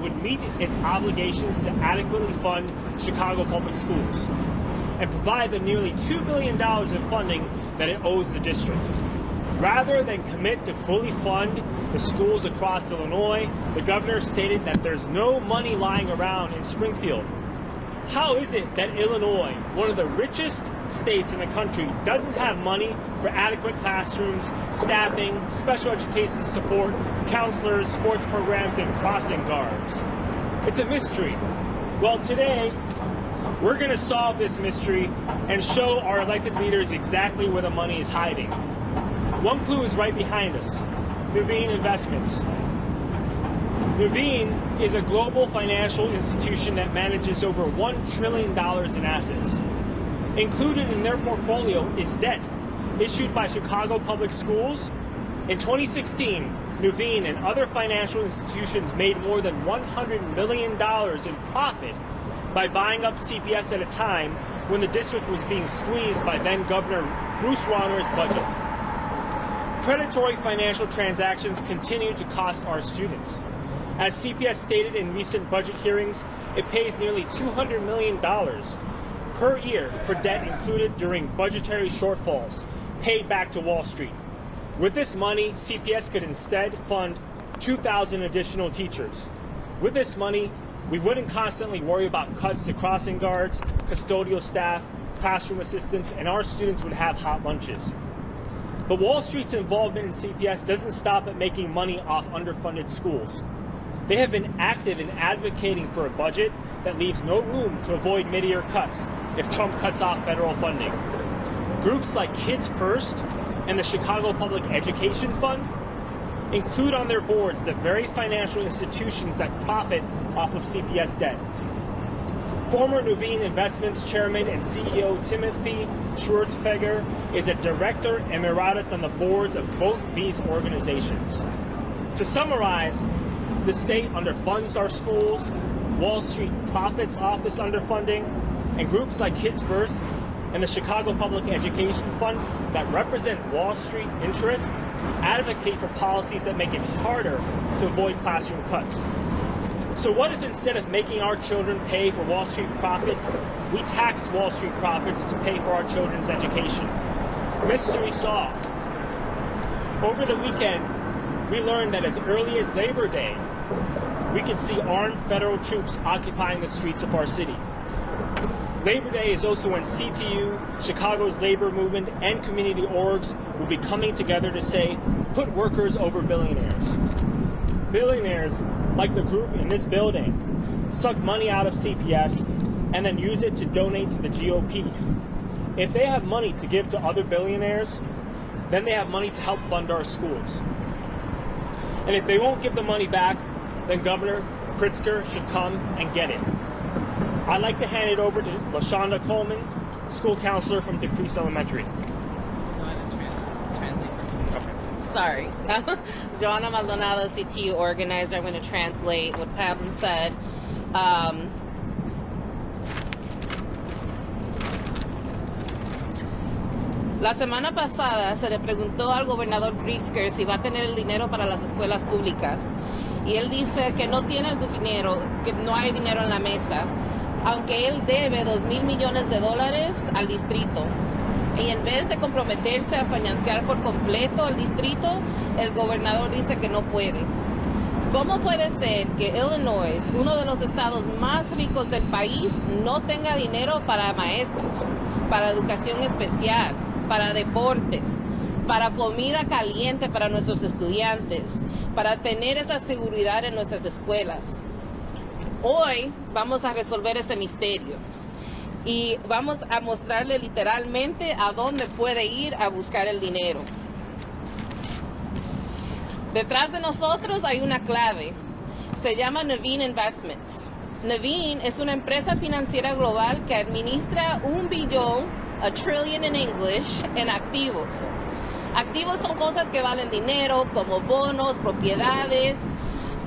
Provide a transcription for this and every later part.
would meet its obligations to adequately fund Chicago public schools and provide the nearly $2 billion in funding that it owes the district. Rather than commit to fully fund the schools across Illinois, the governor stated that there's no money lying around in Springfield. How is it that Illinois, one of the richest states in the country, doesn't have money for adequate classrooms, staffing, special education support, counselors, sports programs, and crossing guards? It's a mystery. Well, today, we're going to solve this mystery and show our elected leaders exactly where the money is hiding. One clue is right behind us: Nuveen Investments. Nuveen is a global financial institution that manages over $1 trillion in assets. Included in their portfolio is debt issued by Chicago Public Schools. In 2016, Nuveen and other financial institutions made more than $100 million in profit by buying up CPS at a time when the district was being squeezed by then-Governor Bruce Rauner's budget. Predatory financial transactions continue to cost our students. As CPS stated in recent budget hearings, it pays nearly $200 million per year for debt included during budgetary shortfalls paid back to Wall Street. With this money, CPS could instead fund 2,000 additional teachers. With this money, we wouldn't constantly worry about cuts to crossing guards, custodial staff, classroom assistants, and our students would have hot lunches. But Wall Street's involvement in CPS doesn't stop at making money off underfunded schools. They have been active in advocating for a budget that leaves no room to avoid mid-year cuts if Trump cuts off federal funding. Groups like Kids First and the Chicago Public Education Fund include on their boards the very financial institutions that profit off of CPS debt. Former Nuveen Investments Chairman and CEO Timothy Schwartzfeger is a director emeritus on the boards of both these organizations. To summarize, the state underfunds our schools, Wall Street profits off this underfunding, and groups like Kids First and the Chicago Public Education Fund that represent Wall Street interests advocate for policies that make it harder to avoid classroom cuts. So what if instead of making our children pay for Wall Street profits, we tax Wall Street profits to pay for our children's education? Mystery solved. Over the weekend, we learned that as early as Labor Day, we could see armed federal troops occupying the streets of our city. Labor Day is also when CTU, Chicago's labor movement, and community orgs will be coming together to say, put workers over billionaires. Billionaires, like the group in this building, suck money out of CPS and then use it to donate to the GOP. If they have money to give to other billionaires, then they have money to help fund our schools. And if they won't give the money back, then Governor Pritzker should come and get it. I'd like to hand it over to LaShonda Coleman, school counselor from DePriest Elementary. Sorry. Joanna Maldonado, CTU organizer. I'm going to translate what Pam said. La semana pasada se le preguntó al gobernador Pritzker si va a tener el dinero para las escuelas públicas. Y él dice que no tiene el dinero, que no hay dinero en la mesa, aunque él debe $2,000 millones al distrito. Y en vez de comprometerse a financiar por completo al distrito, el gobernador dice que no puede. ¿Cómo puede ser que Illinois, uno de los estados más ricos del país, no tenga dinero para maestros, para educación especial, para deportes, para comida caliente para nuestros estudiantes, para tener esa seguridad en nuestras escuelas? Hoy vamos a resolver ese misterio. Y vamos a mostrarle literalmente a dónde puede ir a buscar el dinero. Detrás de nosotros hay una clave. Se llama Nuveen Investments. Nuveen es una empresa financiera global que administra $1 billón, a trillion in English, en activos. Activos son cosas que valen dinero, como bonos, propiedades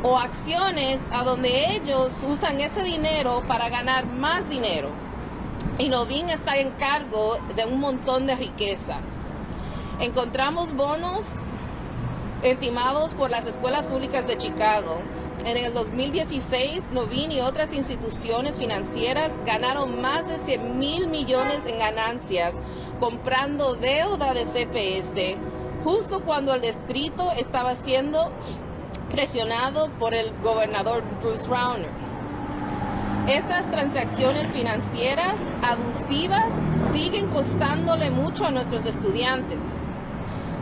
o acciones, a donde ellos usan ese dinero para ganar más dinero. Y Nuveen está en cargo de un montón de riqueza. Encontramos bonos estimados por las escuelas públicas de Chicago En el 2016, Novin y otras instituciones financieras ganaron más de 100,000 millones en ganancias comprando deuda de CPS, justo cuando el distrito estaba siendo presionado por el gobernador Bruce Rauner. Estas transacciones financieras abusivas siguen costándole mucho a nuestros estudiantes.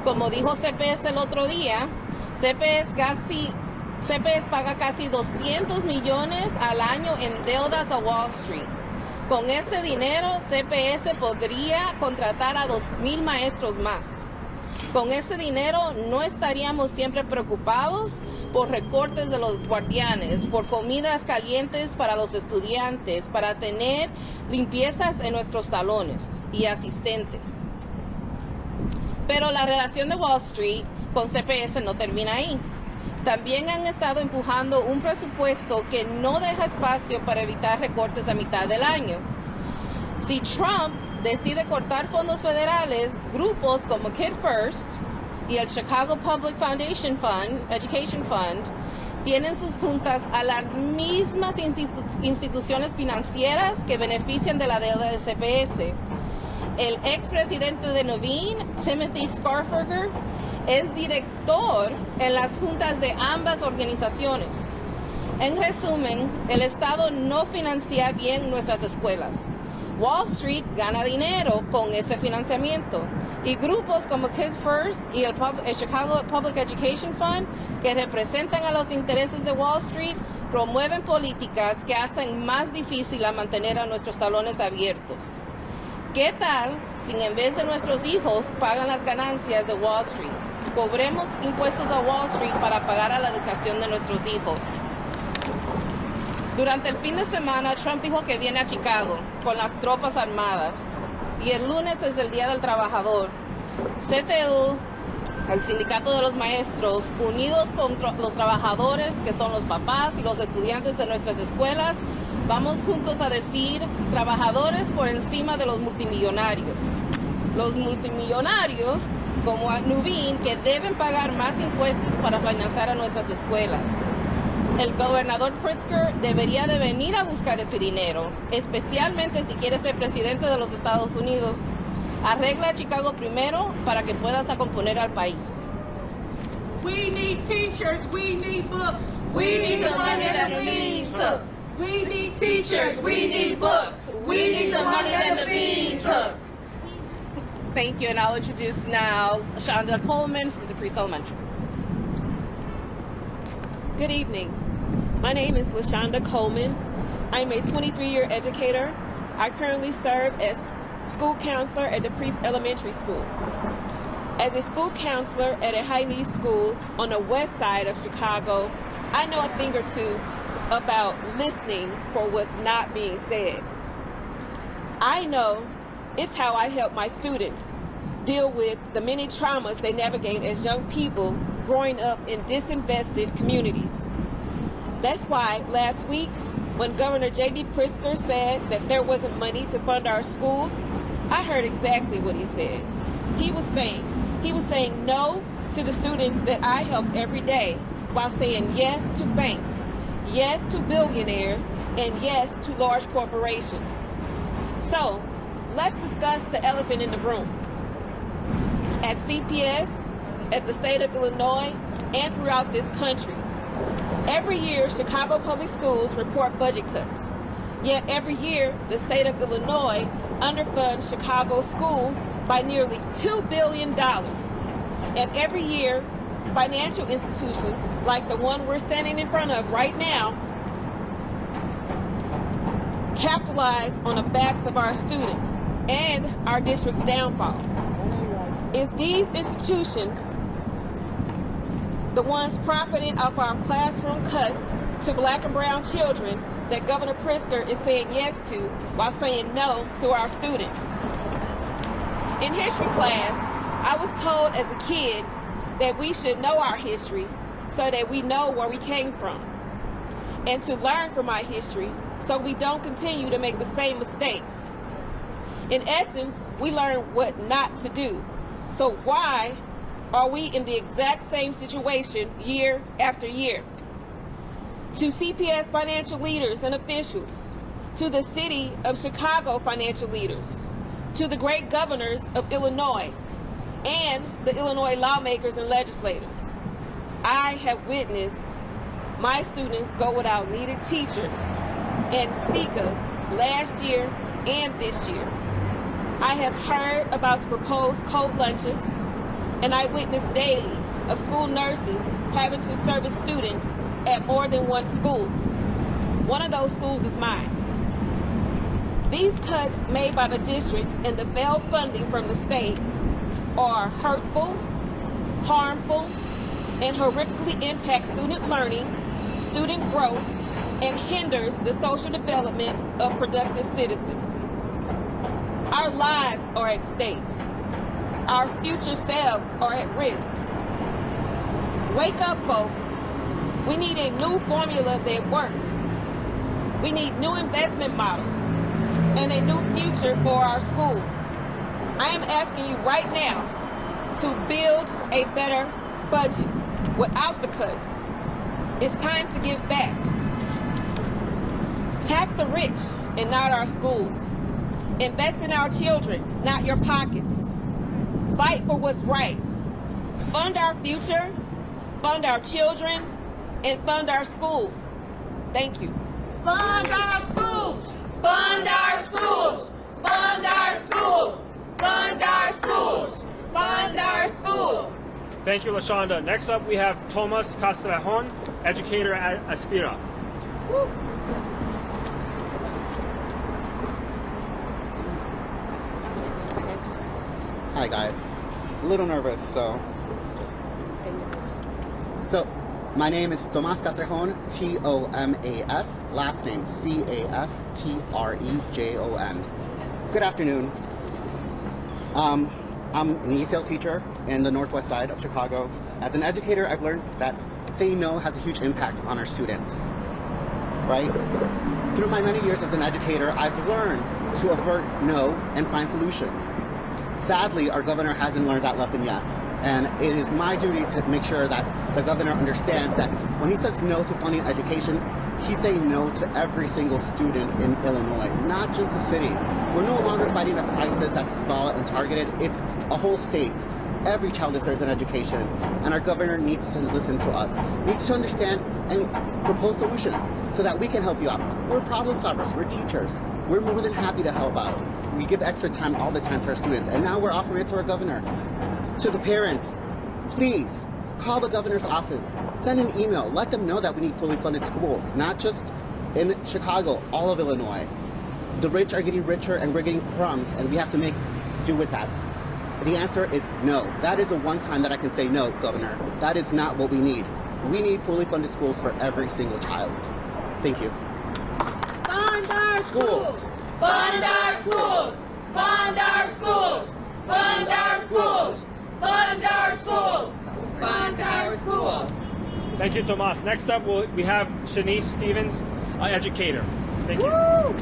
Como dijo CPS el otro día, CPS paga casi 200 millones al año en deudas a Wall Street. Con ese dinero, CPS podría contratar a 2,000 maestros más. Con ese dinero no estaríamos siempre preocupados por recortes de los guardianes, por comidas calientes para los estudiantes, para tener limpiezas en nuestros salones y asistentes. Pero la relación de Wall Street con CPS no termina ahí. También han estado empujando un presupuesto que no deja espacio para evitar recortes a mitad del año. Si Trump decide cortar fondos federales, grupos como Kid First y el Chicago Public Education Fund tienen sus juntas a las mismas instituciones financieras que benefician de la deuda de CPS. El expresidente de Novin, Timothy Scarferger, es director en las juntas de ambas organizaciones. En resumen, el Estado no financia bien nuestras escuelas. Wall Street gana dinero con ese financiamiento. Y grupos como Kids First y el Chicago Public Education Fund, que representan a los intereses de Wall Street, promueven políticas que hacen más difícil a mantener a nuestros salones abiertos. ¿Qué tal si en vez de nuestros hijos pagan las ganancias de Wall Street? Cobremos impuestos a Wall Street para pagar a la educación de nuestros hijos. Durante el fin de semana, Trump dijo que viene a Chicago con las tropas armadas. Y el lunes es el Día del Trabajador. CTU, el Sindicato de los Maestros, unidos con los trabajadores, que son los papás y los estudiantes de nuestras escuelas, vamos juntos a decir trabajadores por encima de los multimillonarios. Los multimillonarios, como Novin, que deben pagar más impuestos para financiar a nuestras escuelas. El gobernador Pritzker debería de venir a buscar ese dinero, especialmente si quiere ser presidente de los Estados Unidos. Arregla Chicago primero para que puedas componer al país. We need teachers, we need books, We need the money that Novin took. we need teachers, we need books, we need the money that Novin took. Thank you, and I'll introduce now Shonda Coleman from DePriest Elementary. Good evening. My name is LaShonda Coleman. I'm a 23-year educator. I currently serve as school counselor at DePriest Elementary School. As a school counselor at a high-needs school on the west side of Chicago, I know a thing or two about listening for what's not being said. I know it's how I help my students deal with the many traumas they navigate as young people growing up in disinvested communities. That's why last week, when Governor J.B. Pritzker said that there wasn't money to fund our schools, I heard exactly what he said. He was saying no to the students that I help every day, while saying yes to banks, yes to billionaires, and yes to large corporations. So, let's discuss the elephant in the room. At CPS, at the state of Illinois, and throughout this country, every year Chicago Public Schools report budget cuts. Yet every year, the state of Illinois underfunds Chicago schools by nearly $2 billion. And every year, financial institutions like the one we're standing in front of right now capitalize on the backs of our students and our district's downfall. It's these institutions, the ones profiting off our classroom cuts to black and brown children, that Governor Pritzker is saying yes to while saying no to our students. In history class, I was told as a kid that we should know our history so that we know where we came from, and to learn from our history so we don't continue to make the same mistakes. In essence, we learn what not to do. So why are we in the exact same situation year after year? to CPS financial leaders and officials, to the city of Chicago financial leaders, to the great governors of Illinois, and the Illinois lawmakers and legislators. I have witnessed my students go without needed teachers and SECAs last year and this year. I have heard about the proposed cold lunches, and I witness daily of school nurses having to service students at more than one school. One of those schools is mine. These cuts made by the district and the failed funding from the state are hurtful, harmful, and horrifically impact student learning, student growth, and hinders the social development of productive citizens. Our lives are at stake. Our future selves are at risk. Wake up, folks. We need a new formula that works. We need new investment models and a new future for our schools. I am asking you right now to build a better budget without the cuts. It's time to give back. Tax the rich and not our schools. Invest in our children, not your pockets. Fight for what's right. Fund our future, fund our children, and fund our schools. Thank you. Fund our schools! Fund our schools! Fund our schools! Fund our schools! Fund our schools! Thank you, LaShonda. Next up, we have Tomas Castrejón, educator at Aspira. Woo. Hi guys, a little nervous, so my name is Tomas Castrejón, T-O-M-A-S, last name C-A-S-T-R-E-J-O-N. Good afternoon. I'm an ESL teacher in the northwest side of Chicago. As an educator, I've learned that saying no has a huge impact on our students, right? Through my many years as an educator, I've learned to avert no and find solutions. Sadly, our governor hasn't learned that lesson yet. And it is my duty to make sure that the governor understands that when he says no to funding education, he's saying no to every single student in Illinois, not just the city. We're no longer fighting a crisis that's small and targeted. It's a whole state. Every child deserves an education, and our governor needs to listen to us, needs to understand and propose solutions so that we can help you out. We're problem solvers, we're teachers. We're more than happy to help out. We give extra time all the time to our students, and now we're offering it to our governor. To the parents, please call the governor's office, send an email, let them know that we need fully funded schools, not just in Chicago, all of Illinois. The rich are getting richer and we're getting crumbs, and we have to make do with that. The answer is no. That is the one time that I can say no, Governor. That is not what we need. We need fully funded schools for every single child. Thank you. Fund our schools! Fund our schools! Fund our schools! Fund our schools! Fund our schools! Fund our schools! Thank you, Tomas. Next up, we have Shanice Stevens, educator. Thank you. Woo!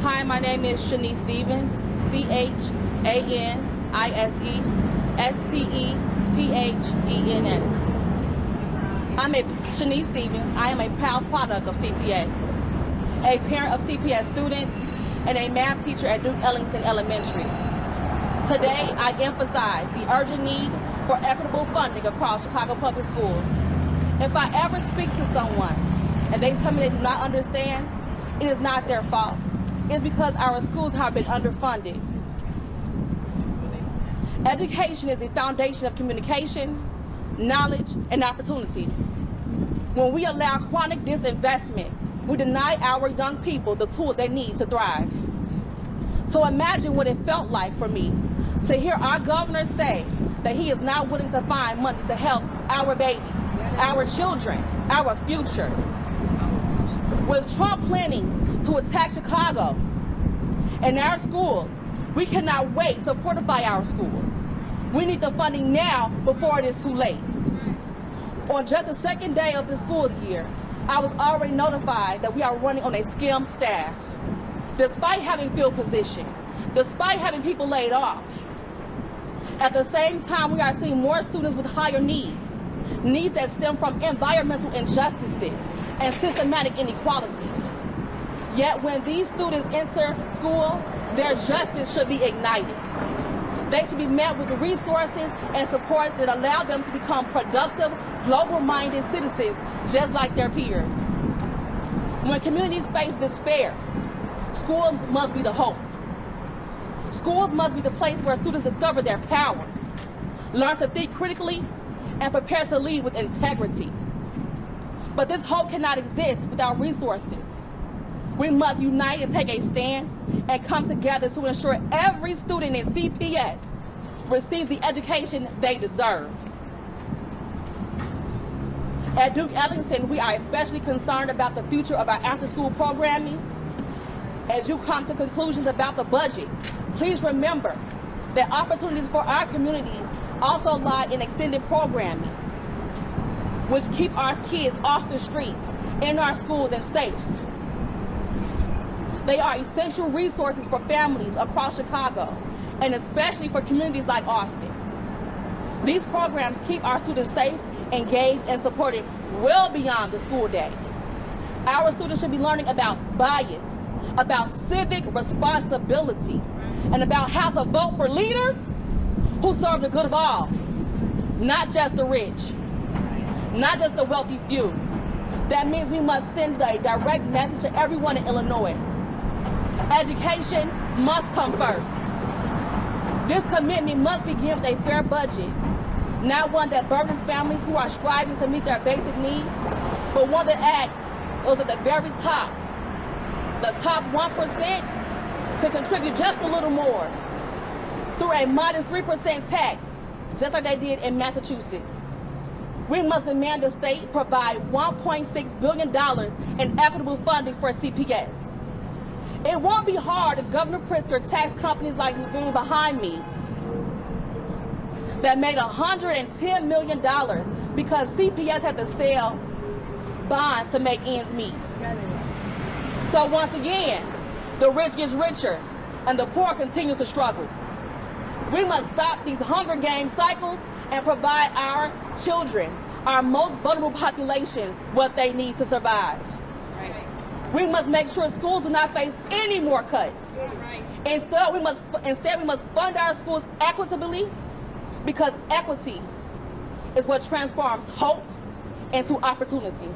Hi, my name is Shanice Stevens, C-H-A-N-I-S-E-S-T-E-P-H-E-N-S. I'm Shanice Stevens. I am a proud product of CPS, a parent of CPS students, and a math teacher at Duke Ellington Elementary. Today, I emphasize the urgent need for equitable funding across Chicago Public Schools. If I ever speak to someone and they tell me they do not understand, it is not their fault. It's because our schools have been underfunded. Education is the foundation of communication, knowledge, and opportunity. When we allow chronic disinvestment, we deny our young people the tools they need to thrive. So imagine what it felt like for me to hear our governor say that he is not willing to find money to help our babies, our children, our future. With Trump planning to attack Chicago and our schools, we cannot wait to fortify our schools. We need the funding now before it is too late. On just the second day of the school year, I was already notified that we are running on a skimmed staff. Despite having filled positions, despite having people laid off, At the same time, we are seeing more students with higher needs that stem from environmental injustices and systematic inequalities. Yet when these students enter school, their justice should be ignited. They should be met with the resources and supports that allow them to become productive, global-minded citizens just like their peers. When communities face despair, schools must be the hope. Schools must be the place where students discover their power, learn to think critically, and prepare to lead with integrity. But this hope cannot exist without resources. We must unite and take a stand and come together to ensure every student in CPS receives the education they deserve. At Duke Ellington, we are especially concerned about the future of our after-school programming. As you come to conclusions about the budget, please remember that opportunities for our communities also lie in extended programming, which keep our kids off the streets, in our schools, and safe. They are essential resources for families across Chicago, and especially for communities like Austin. These programs keep our students safe, engaged, and supported well beyond the school day. Our students should be learning about bias, about civic responsibilities, and about how to vote for leaders who serve the good of all, not just the rich, not just the wealthy few. That means we must send a direct message to everyone in Illinois. Education must come first. This commitment must begin with a fair budget, not one that burdens families who are striving to meet their basic needs, but one that acts those at the very top. The top 1% can contribute just a little more through a modest 3% tax, just like they did in Massachusetts. We must demand the state provide $1.6 billion in equitable funding for CPS. It won't be hard if Governor Pritzker taxed companies like Nuveen behind me that made $110 million because CPS had to sell bonds to make ends meet. So once again, the rich gets richer and the poor continues to struggle. We must stop these Hunger Games cycles and provide our children, our most vulnerable population, what they need to survive. We must make sure schools do not face any more cuts. Instead, we must fund our schools equitably, because equity is what transforms hope into opportunity.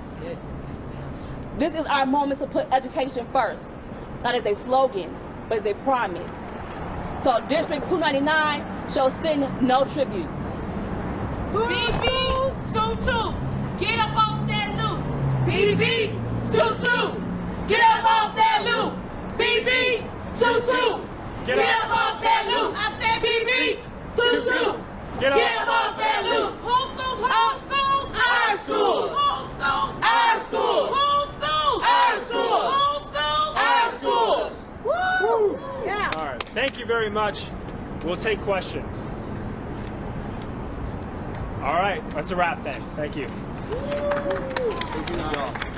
This is our moment to put education first, not as a slogan, but as a promise. So District 299 shall send no tributes. BB 22, get up off that loop. BB 22, get up off that loop. BB 22, get up off that loop. I said BB 22, get up off that loop. Whose schools? Whose schools? Our schools. Whose schools? Our schools. Whose schools? Our schools. Whose schools? Our schools. Woo! Yeah. All right. Thank you very much. We'll take questions. All right. That's a wrap then. Thank you. Thank you.